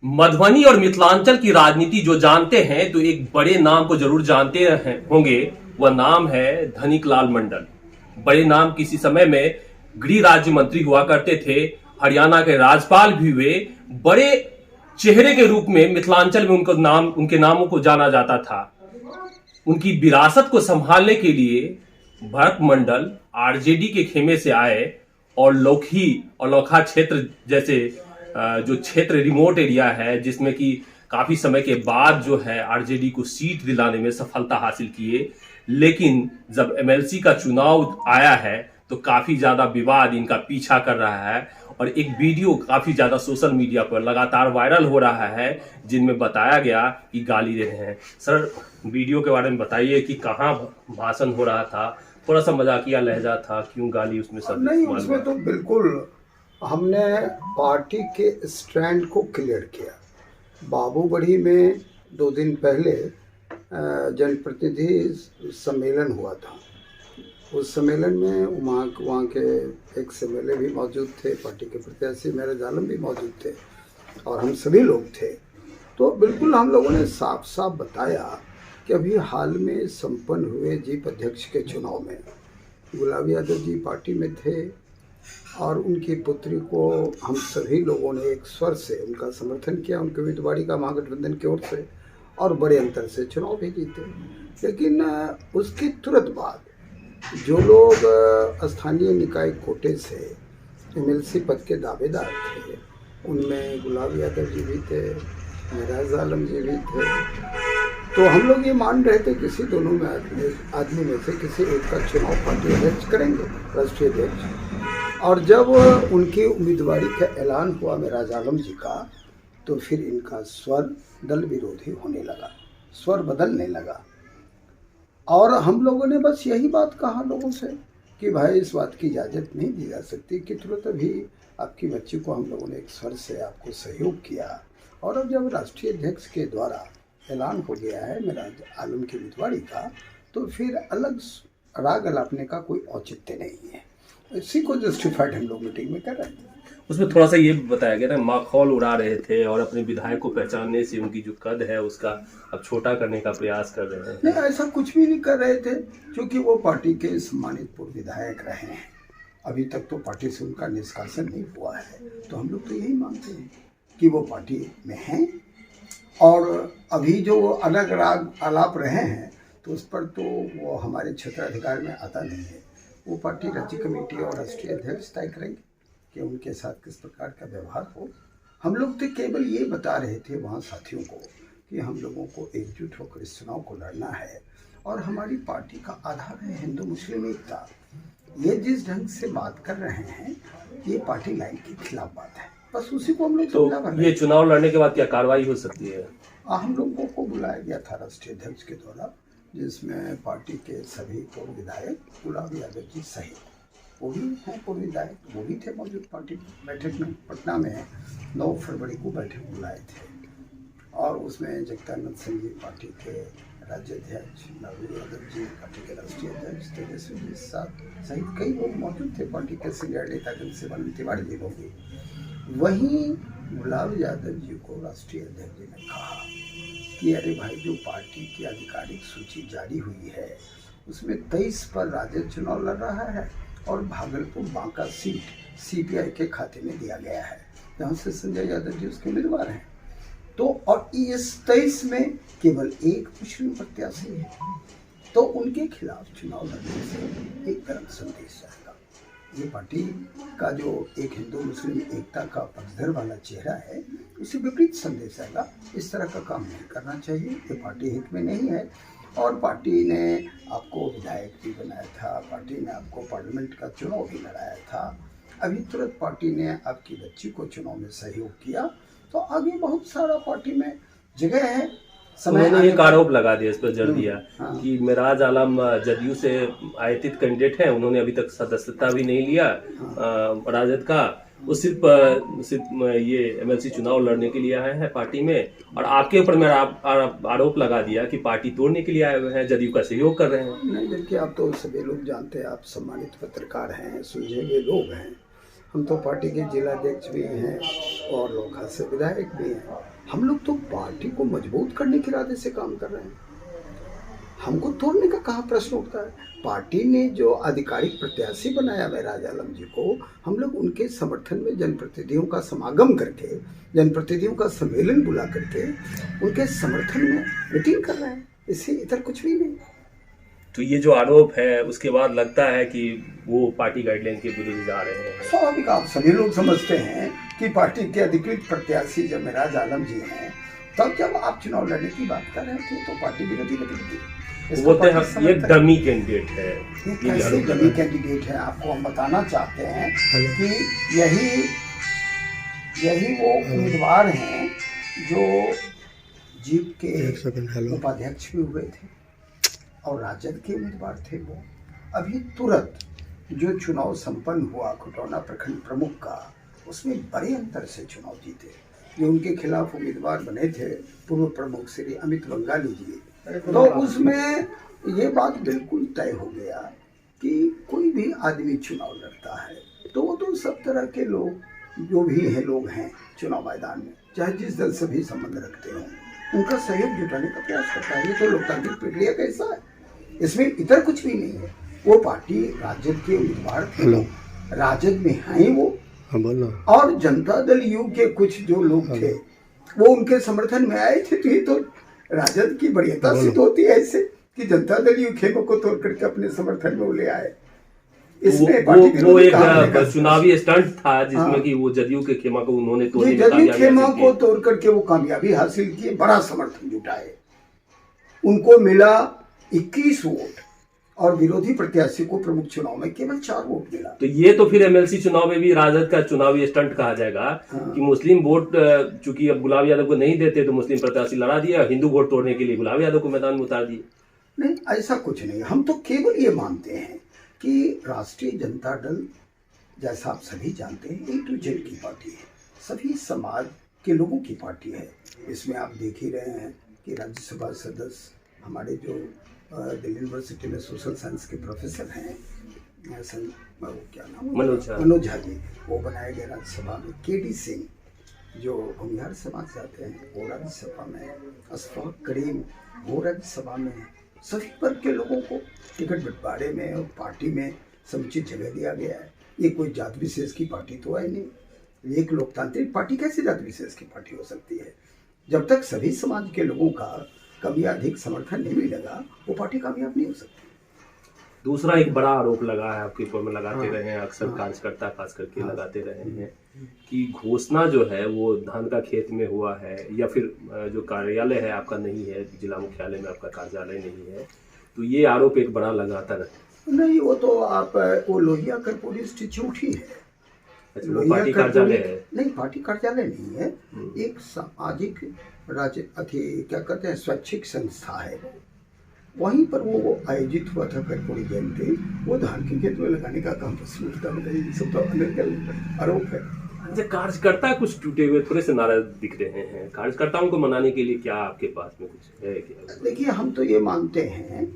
मधुबनी और मिथिलांचल की राजनीति जो जानते हैं तो एक बड़े नाम को जरूर जानते होंगे। वह नाम है धनिक लाल मंडल। बड़े नाम किसी समय में गृह राज्य मंत्री हुआ करते थे, हरियाणा के राज्यपाल भी हुए। बड़े चेहरे के रूप में मिथिलांचल में उनके नामों को जाना जाता था। उनकी विरासत को संभालने के लिए भरत मंडल आरजेडी के खेमे से आए और लोखा क्षेत्र जैसे जो क्षेत्र रिमोट एरिया है, जिसमें कि काफी समय के बाद जो है आरजेडी को सीट दिलाने में सफलता हासिल किए। लेकिन जब एमएलसी का चुनाव आया है तो काफी ज्यादा विवाद इनका पीछा कर रहा है और एक वीडियो काफी ज्यादा सोशल मीडिया पर लगातार वायरल हो रहा है, जिनमें बताया गया कि गाली दे रहे हैं। सर, वीडियो के बारे में बताइए कि कहाँ भाषण हो रहा था, थोड़ा सा मजाकिया लहजा था, क्यों गाली उसमें सब? नहीं, उसमें तो बिल्कुल हमने पार्टी के स्टैंड को क्लियर किया। बाबूगढ़ी में 2 दिन पहले जनप्रतिनिधि सम्मेलन हुआ था। उस सम्मेलन में वहाँ के एक एमएलए भी मौजूद थे, पार्टी के प्रत्याशी मेराज आलम भी मौजूद थे और हम सभी लोग थे। तो बिल्कुल हम लोगों ने साफ साफ बताया कि अभी हाल में संपन्न हुए जीप अध्यक्ष के चुनाव में गुलाब यादव जी पार्टी में थे और उनकी पुत्री को हम सभी लोगों ने एक स्वर से उनका समर्थन किया, उनके उम्मीदवारी का महागठबंधन की ओर से, और बड़े अंतर से चुनाव भी जीते। लेकिन उसके तुरंत बाद जो लोग स्थानीय निकाय कोटे से एमएलसी पद के दावेदार थे, उनमें गुलाब यादव जी भी थे, मेराज आलम जी भी थे। तो हम लोग ये मान रहे थे किसी दोनों में आदमी में से किसी एक का चुनाव पार्टी अध्यक्ष करेंगे, राष्ट्रीय अध्यक्ष। और जब उनकी उम्मीदवारी का ऐलान हुआ मेराज आलम जी का, तो फिर इनका स्वर दल विरोधी होने लगा, स्वर बदलने लगा। और हम लोगों ने बस यही बात कहा लोगों से कि भाई इस बात की इजाज़त नहीं दी जा सकती कि तुरंत अभी आपकी बच्ची को हम लोगों ने एक स्वर से आपको सहयोग किया, और अब जब राष्ट्रीय अध्यक्ष के द्वारा ऐलान हो गया है मेराज आलम की उम्मीदवारी का, तो फिर अलग राग अलापने का कोई औचित्य नहीं है। इसी को जस्टिफाइड हम लोग मीटिंग में कर रहे हैं। उसमें थोड़ा सा ये बताया गया ना, माखौल उड़ा रहे थे और अपने विधायक को पहचानने से उनकी जो कद है उसका अब छोटा करने का प्रयास कर रहे हैं। नहीं, ऐसा कुछ भी नहीं कर रहे थे, क्योंकि वो पार्टी के सम्मानित पूर्व विधायक रहे हैं। अभी तक तो पार्टी से उनका निष्कासन नहीं हुआ है, तो हम लोग तो यही मानते हैं कि वो पार्टी में हैं। और अभी जो अलग राग आलाप रहे हैं तो उस पर तो वो हमारे क्षेत्राधिकार में आता नहीं है। वो पार्टी राज्य कमेटी और राष्ट्रीय अध्यक्ष तय करेंगे कि उनके साथ किस प्रकार का व्यवहार हो। हम लोग तो केवल ये बता रहे थे वहाँ साथियों को कि हम लोगों को एकजुट होकर इस चुनाव को लड़ना है, और हमारी पार्टी का आधार है हिंदू मुस्लिम एकता। ये जिस ढंग से बात कर रहे हैं ये पार्टी लाइन के खिलाफ बात है, बस उसी को हम लोग तो ये चुनाव लड़ने के बाद क्या कार्रवाई हो सकती है? हम लोगों को बुलाया गया था राष्ट्रीय अध्यक्ष के द्वारा, जिसमें पार्टी के सभी पूर्व विधायक गुलाब यादव जी सहित, वो भी हैं पूर्व विधायक, वो भी थे मौजूद पार्टी बैठक में। पटना में 9 फरवरी को बैठक बुलाए थे और उसमें जगदानंद सिंह जी पार्टी के राज्य अध्यक्ष, लालू यादव जी पार्टी के राष्ट्रीय अध्यक्ष, तेजस्वी जी सहित कई लोग मौजूद थे, पार्टी के सीनियर नेता जन तिवारी जी लोग भी। वहीं गुलाब यादव जी को राष्ट्रीय अध्यक्ष जी ने कहा कि अरे भाई, जो पार्टी की आधिकारिक सूची जारी हुई है उसमें 23 पर राजद चुनाव लड़ रहा है और भागलपुर बांका सीट सीपीआई के खाते में दिया गया है, जहाँ से संजय यादव जी उसके उम्मीदवार हैं। तो और इस 23 में केवल एक मुस्लिम प्रत्याशी है, तो उनके खिलाफ चुनाव लड़ने से एक गलत संदेश जाएगा। ये पार्टी का जो एक हिंदू मुस्लिम एकता का पक्षधर वाला चेहरा है, उसे विपरीत संदेश आएगा। इस तरह का काम नहीं करना चाहिए, ये पार्टी हित में नहीं है। और पार्टी ने आपको विधायक भी बनाया था, पार्टी ने आपको पार्लियामेंट का चुनाव भी लड़ाया था, अभी तुरंत पार्टी ने आपकी बच्ची को चुनाव में सहयोग किया, तो आगे बहुत सारा पार्टी में जगह है। उन्होंने एक आरोप लगा दिया, इस पर जड़ दिया कि मेराज आलम जदयू से आयतित कैंडिडेट हैं, उन्होंने अभी तक सदस्यता भी नहीं लिया राजद का, वो सिर्फ ये एमएलसी चुनाव लड़ने के लिए आए हैं पार्टी में, और आपके ऊपर मेरा आरोप लगा दिया कि पार्टी तोड़ने के लिए आए हुए हैं, जदयू का सहयोग कर रहे हैं। नहीं, देखिए, आप तो सभी लोग जानते हैं, आप सम्मानित पत्रकार हैं, सुलझे हुए लोग हैं, हम तो पार्टी के जिलाध्यक्ष भी हैं और लोकसभा से विधायक भी हैं। हम लोग तो पार्टी को मजबूत करने के इरादे से काम कर रहे हैं। हमको तोड़ने का कहाँ प्रश्न उठता है। पार्टी ने जो आधिकारिक प्रत्याशी बनाया महराज आलम जी को, हम लोग उनके समर्थन में जनप्रतिनिधियों का समागम करके, जनप्रतिनिधियों का सम्मेलन बुला करके उनके समर्थन में मीटिंग कर रहे हैं। इससे इधर कुछ भी नहीं। तो ये जो आरोप है उसके बाद लगता है कि वो पार्टी गाइडलाइन के विरुद्ध जा रहे हैं। स्वाभाविक, आप सभी लोग समझते हैं कि पार्टी के अधिकृत प्रत्याशी जब महराज आलम जी हैं, तब जब आप चुनाव लड़ने की बात कर रहे थे तो पार्टी विरोधी गतिविधि, वो ये डमी कैंडिडेट है। ये कैसे डमी कैंडिडेट है? आपको हम बताना चाहते हैं कि यही वो उम्मीदवार हैं जो जीप के उपाध्यक्ष भी हुए थे और राजद के उम्मीदवार थे। वो अभी तुरंत जो चुनाव संपन्न हुआ खुटौना प्रखंड प्रमुख का, उसमें बड़े अंतर से चुनाव जीते। जो उनके खिलाफ उम्मीदवार बने थे पूर्व प्रमुख श्री अमित बंगाली जी, तो उसमें ये बात बिल्कुल तय हो गया कि कोई भी आदमी चुनाव लड़ता है तो वो तो सब तरह के लोग जो भी हैं लोग हैं चुनाव मैदान में, चाहे जिस दल से भी संबंध रखते हों, उनका सहयोग जुटाने का प्रयास करता है। ये तो लोकतांत्रिक प्रक्रिया का हिस्सा है, इसमें इधर कुछ भी नहीं है। वो पार्टी राजद के उम्मीदवार थे, राजद में हैं वो, और जनता दल यू के कुछ जो लोग थे वो उनके समर्थन में आए थे। तो ये तो राजद की बढ़िया सिद्ध होती है ऐसे कि जनता दल यू खेमों को तोड़ करके अपने समर्थन में वो ले आए। इसमें वो एक चुनावी स्टंट था जिसमें कि वो जदयू के खेमा को उन्होंने जदयू खेमा को तोड़ करके वो कामयाबी हासिल किए, बड़ा समर्थन जुटाए। उनको मिला 21 वोट और विरोधी प्रत्याशी को प्रमुख चुनाव में केवल 4 वोट मिला। तो ये तो फिर एमएलसी चुनाव में भी राजद का चुनावी स्टंट कहा जाएगा। हाँ। कि मुस्लिम वोट चूंकि अब गुलाब यादव को नहीं देते तो मुस्लिम प्रत्याशी लड़ा दिया, हिंदू वोट तोड़ने के लिए गुलाब यादव को मैदान में उतार दिए। नहीं, ऐसा कुछ नहीं। हम तो केवल ये मानते हैं कि राष्ट्रीय जनता दल, जैसा आप सभी जानते हैं, A to Z की पार्टी है, सभी समाज के लोगों की पार्टी है। इसमें आप देख ही रहे हैं कि राज्यसभा सदस्य हमारे जो दिल्ली यूनिवर्सिटी में सोशल साइंस के प्रोफेसर हैं, क्या नाम, मनोज झा जी, वो बनाए गए राज्यसभा में। KD सिंह जो भूमिहार समाज जाते हैं वो राज्यसभा में, अशफाक करीम वो राज्यसभा में। सभी वर्ग के लोगों को टिकट बंटवारे में और पार्टी में समुचित जगह दिया गया है। ये कोई जात विशेष की पार्टी तो है नहीं। एक लोकतांत्रिक पार्टी कैसे जात विशेष की पार्टी हो सकती है? जब तक सभी समाज के लोगों का कम या अधिक समर्थन नहीं मिलेगा वो पार्टी कामयाब नहीं हो सकती। दूसरा एक बड़ा आरोप लगा है आपके ऊपर में, लगाते रहे हैं अक्सर कार्यकर्ता खास करके लगाते रहे हैं कि घोषणा जो है वो धान का खेत में हुआ है या फिर जो कार्यालय है आपका नहीं है, जिला मुख्यालय में आपका कार्यालय नहीं है। तो ये आरोप एक बड़ा लगातार है। नहीं, वो तो आप वो लोहिया कर्पूरी इंस्टीट्यूट ही है। वो पार्टी कार्यालय है? नहीं, पार्टी कार्यालय नहीं है, एक सामाजिक क्या कहते हैं, स्वैच्छिक संस्था है। वहीं पर वो आयोजित हुआ था कर्पूरी जयंती। वो धान के खेत में लगाने का काम प्रश्न उठता है, सब तो आरोप है। अच्छा, कार्यकर्ता कुछ टूटे हुए थोड़े से नाराज दिख रहे हैं। कार्यकर्ताओं को मनाने के लिए क्या आपके पास में कुछ है क्या? देखिए, हम तो ये मानते हैं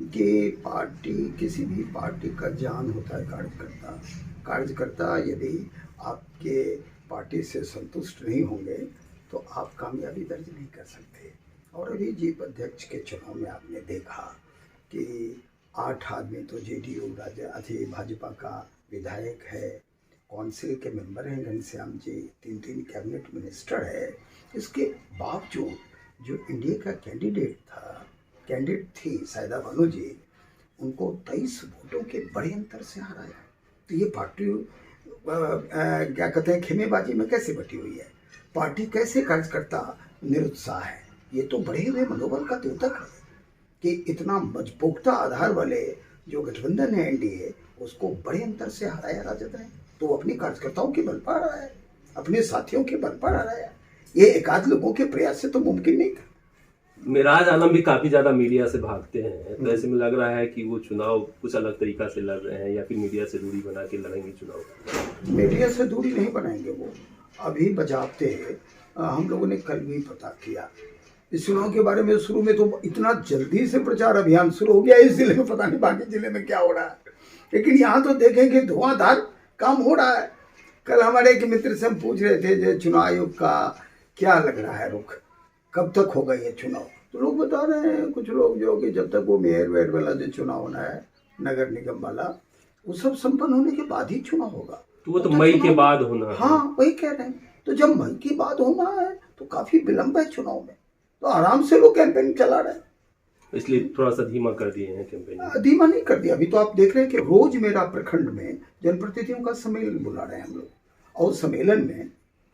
कि पार्टी, किसी भी पार्टी का जान होता है कार्यकर्ता। कार्यकर्ता यदि आपके पार्टी से संतुष्ट नहीं होंगे तो आप कामयाबी दर्ज नहीं कर सकते। और अभी जीप अध्यक्ष के चुनाव में आपने देखा कि 8 आदमी तो JDU भाजपा का विधायक है, काउंसिल के मेंबर हैं घनश्याम जी, 3 कैबिनेट मिनिस्टर है। इसके बावजूद जो इंडिया का कैंडिडेट थी सायदा बानो जी, उनको 23 वोटों के बड़े अंतर से हराया। तो ये पार्टी क्या कहते हैं, खेमेबाजी में कैसे बटी हुई है? पार्टी कैसे कार्यकर्ता निरुत्साह है? ये तो बढ़े हुए मनोबल का द्योतक है कि इतना मजबूता आधार वाले जो गठबंधन है NDA, उसको बड़े अंतर से हराया राजद ने। तो वो अपने कार्यकर्ताओं के बल पर रहा है, अपने साथियों के बल पर हराया। ये एकाध लोगों के प्रयास से तो मुमकिन नहीं था। महराज आलम भी काफी ज्यादा मीडिया से भागते हैं, तो ऐसे में लग रहा है कि वो चुनाव कुछ अलग तरीका से लड़ रहे हैं या फिर मीडिया से दूरी बना के लड़ेंगे चुनाव। मीडिया से दूरी नहीं बनाएंगे वो, अभी बजाते हम लोगों ने कल भी पता किया इस चुनाव के बारे में। शुरू में तो इतना जल्दी से प्रचार अभियान शुरू हो गया इस जिले में, पता नहीं बाकी जिले में क्या हो रहा है, लेकिन यहाँ तो देखें कि धुआंधार काम हो रहा है। कल हमारे एक मित्र से हम पूछ रहे थे जो चुनाव आयोग का क्या लग रहा है रुख, कब तक होगा ये चुनाव। तो लोग बता रहे हैं कुछ लोग जो कि जब तक वो मेयर वेयर वाला जो चुनाव होना है, नगर निगम वाला, वो सब संपन्न होने के बाद ही चुनाव होगा। तो वो तो मई के बाद होना है। हाँ वही कह रहे हैं। तो जब मई के बाद होना है तो काफी विलंब है चुनाव में, तो आराम से लोग कैंपेन चला रहे हैं। इसलिए थोड़ा सा धीमा कर दिए हैं कैंपेन। धीमा नहीं कर दिया, अभी तो आप देख रहे हैं कि रोज मेरा प्रखंड में जनप्रतिनिधियों का सम्मेलन बुला रहे हैं हम लोग, और सम्मेलन में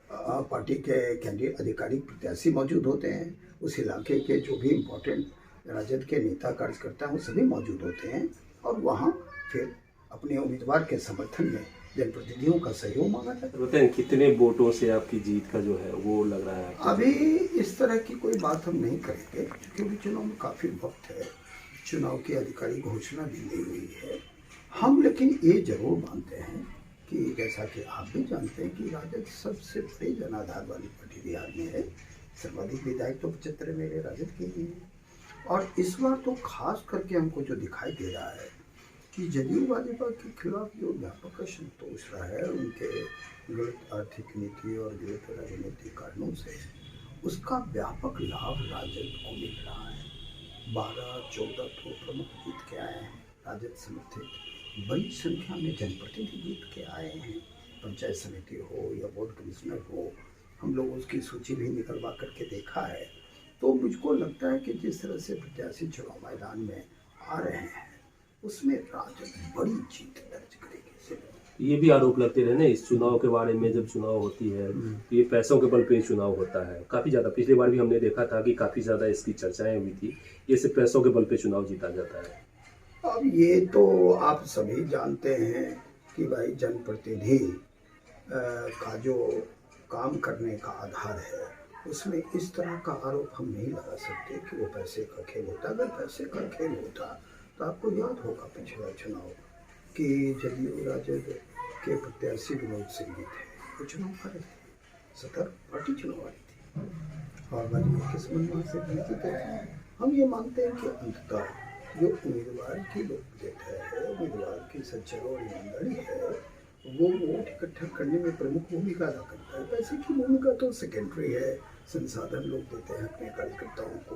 पार्टी के कैंडिडेट अधिकारी प्रत्याशी मौजूद होते हैं, उस इलाके के जो भी इम्पोर्टेंट राजद के नेता कार्यकर्ता हैं वो सभी मौजूद होते हैं, और वहाँ फिर अपने उम्मीदवार के समर्थन में जनप्रतिनिधियों का सहयोग मांगा जाता है। बताएं कितने वोटों से आपकी जीत का जो है वो लग रहा है? अभी इस तरह की कोई बात हम नहीं करेंगे क्योंकि चुनाव में काफ़ी वक्त है, चुनाव की अधिकारी घोषणा भी नहीं हुई है। हम लेकिन ये जरूर मानते हैं कि जैसा कि आप भी जानते हैं कि राजद सबसे बड़ी जनाधार वाली पार्टी बिहार में है, सर्वाधिक विधायक तो 75 मेरे राजद के ही हैं। और इस बार तो खास करके हमको जो दिखाई दे रहा है कि जदयू भाजपा के खिलाफ जो व्यापक असंतोष रहा है उनके गलत आर्थिक नीति और गलत राजनीतिक कारणों से, उसका व्यापक लाभ राजद को मिल रहा है। 12-14 तो प्रमुख जीत के आए हैं, राजद समर्थित बड़ी संख्या में जनप्रतिनिधि जीत के आए हैं, पंचायत समिति हो या बोर्ड कमिश्नर हो, हम लोग उसकी सूची भी निकलवा करके देखा है। तो मुझको लगता है कि जिस तरह से प्रत्याशी चुनाव मैदान में आ रहे हैं उसमें राजद बड़ी जीत दर्ज करेगी। ये भी आरोप लगते रहे ना इस चुनाव के बारे में, जब चुनाव होती है तो ये पैसों के बल पे चुनाव होता है काफी ज्यादा। पिछली बार भी हमने देखा था कि काफी ज्यादा इसकी चर्चाएं हुई थी, ये सिर्फ पैसों के बल पे चुनाव जीता जाता है। अब ये तो आप सभी जानते हैं कि भाई जनप्रतिनिधि का जो काम करने का आधार है उसमें इस तरह का आरोप हम नहीं लगा सकते कि वो पैसे का खेल होता। अगर पैसे का खेल होता तो आपको याद होगा पिछला चुनाव कि जदयू राजद के प्रत्याशी विनोद सिंह थे, वो चुनाव हारे थे, 70 पार्टी चुनाव हारी थी और भाजपा के संबंध से जीती थे। हम ये मानते हैं कि अंततः जो उम्मीदवार की लोकप्रियता है, उम्मीदवार की सच्चाई और ईमानदारी है, वो वोट इकट्ठा करने में प्रमुख भूमिका अदा करता है। पैसे की भूमिका तो सेकेंडरी है, संसाधन लोग देते हैं अपने कार्यकर्ताओं को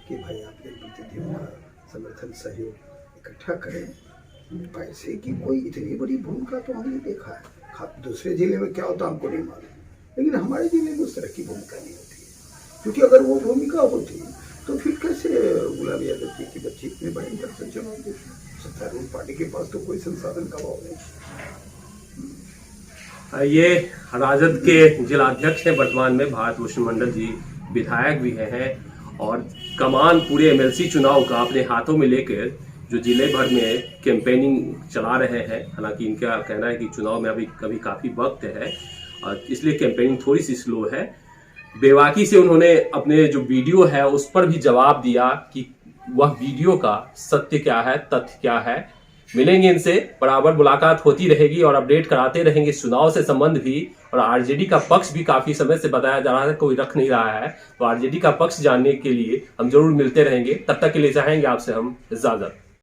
कि भाई आप जनप्रतिनिधियों का समर्थन सहयोग इकट्ठा करें। पैसे की कोई इतनी बड़ी भूमिका तो हमने देखा है, दूसरे जिले में क्या होता हमको नहीं मालूम, लेकिन हमारे जिले में उस तरह की भूमिका नहीं होती है। क्योंकि अगर वो भूमिका होती तो फिर कैसे गुलाब यादव जी की बच्ची इतने बड़े अंतर से चुनाव जीती? सत्तारूढ़ पार्टी के पास तो कोई संसाधन का अभाव नहीं। ये राजद के जिलाध्यक्ष हैं वर्तमान में, भारत भूषण मंडल जी, विधायक भी हैं और कमान पूरे एमएलसी चुनाव का अपने हाथों में लेकर जो जिले भर में कैंपेनिंग चला रहे हैं। हालांकि इनका कहना है कि चुनाव में अभी काफ़ी वक्त है और इसलिए कैंपेनिंग थोड़ी सी स्लो है। बेबाकी से उन्होंने अपने जो वीडियो है उस पर भी जवाब दिया कि वह वीडियो का सत्य क्या है, तथ्य क्या है। मिलेंगे इनसे, बराबर मुलाकात होती रहेगी और अपडेट कराते रहेंगे चुनाव से संबंध भी। और आरजेडी का पक्ष भी काफी समय से बताया जा रहा है कोई रख नहीं रहा है, तो आरजेडी का पक्ष जानने के लिए हम जरूर मिलते रहेंगे। तब तक के लिए चाहेंगे आपसे हम इजाजत।